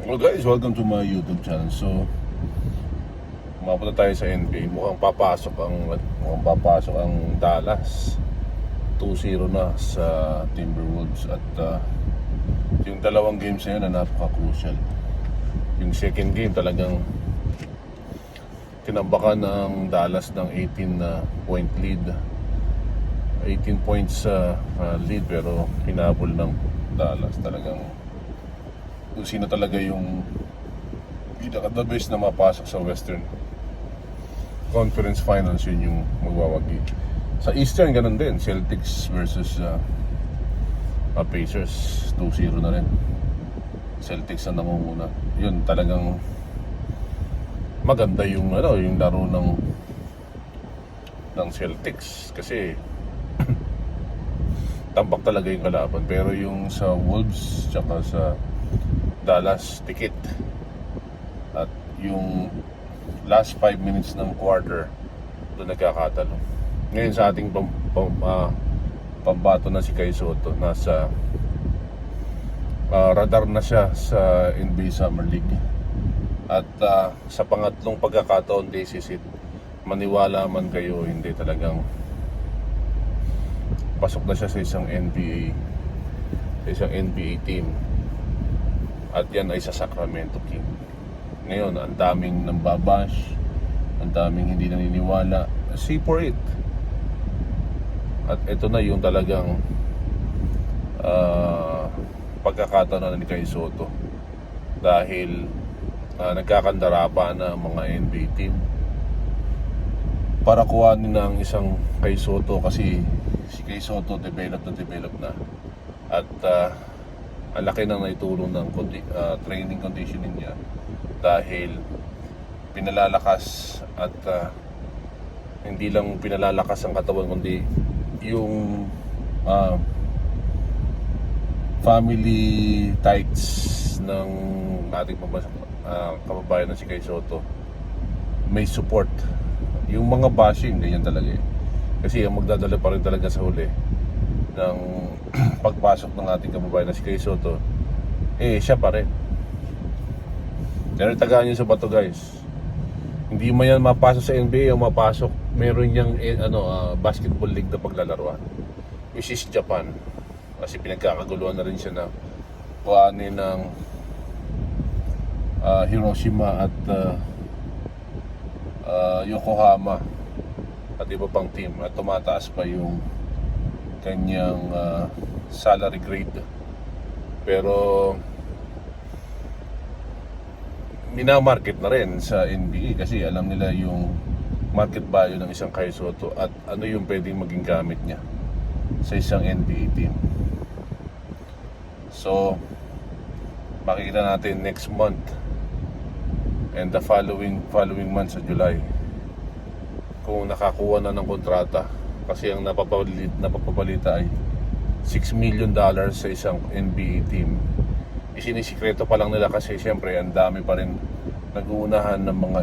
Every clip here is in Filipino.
Well guys, welcome to my YouTube channel. So, mapunta tayo sa NBA. Mukhang papasok ang Dallas 2-0 na sa Timberwolves. At yung dalawang games na yun na napaka-crucial. Yung second game talagang tinambakan ng Dallas ng 18 point lead, 18 points lead, pero hinabol ng Dallas. Talagang kung sino talaga yung the best na mapasok sa Western Conference Finals, yun yung magwawagi. Sa Eastern ganun din, Celtics versus Pacers, 2-0 na rin. Celtics ang nangunguna. Yun talagang maganda yung yung laro ng Celtics kasi tambak talaga yung kalaban. Pero yung sa Wolves tsaka sa Dallas, tikit. At yung last 5 minutes ng quarter, doon nagkakatalo. Ngayon sa ating pambato na si Kai Sotto, nasa radar na siya sa NBA Summer League. At sa pangatlong pagkakataon decisive, maniwala man kayo hindi, talagang pasok na siya sa isang NBA team. At yan ay sa Sacramento King. Ngayon, ang daming nambabash, ang daming hindi naniniwala. See for it. At ito na yung talagang pagkakataon na ni Kai Sotto, dahil nagkakandara pa na mga NBA team para kuhanin ng isang Kai Sotto, kasi si Kai Sotto develop na. At ang laki nang naitulong ng training conditioning niya, dahil pinalalakas at hindi lang pinalalakas ang katawan, kundi yung family ties ng ating kababayan na si Kai Sotto may support. Yung mga bashing, ganyan talaga eh. Kasi ang magdadala pa rin talaga sa huli ng pagpasok ng ating kababayan na si Kai Sotto, siya pa rin. Kaya tagaan nyo sa bato guys. Hindi mo yan mapasok sa NBA o mapasok, meron niyang basketball league na paglalaruan, which is Japan. Kasi pinagkakaguluhan na rin siya na kuhanin ng Hiroshima at Yokohama at iba pang team, at tumataas pa yung kanyang salary grade. Pero minamarket na rin sa NBA kasi alam nila yung market value ng isang Kai Sotto at ano yung pwedeng maging gamit niya sa isang NBA team. So makikita natin next month and the following month sa July kung nakakuha na ng kontrata, kasi ang napapabalita ay $6 million sa isang NBA team. Isinisikreto pa lang nila kasi syempre ang dami pa rin nag-uunahan ng mga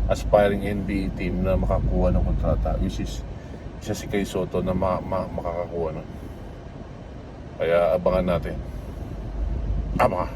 aspiring NBA team na makakuha ng kontrata, which is isa si Kai Sotto na makakakuha nun. Kaya abangan natin. Abangan.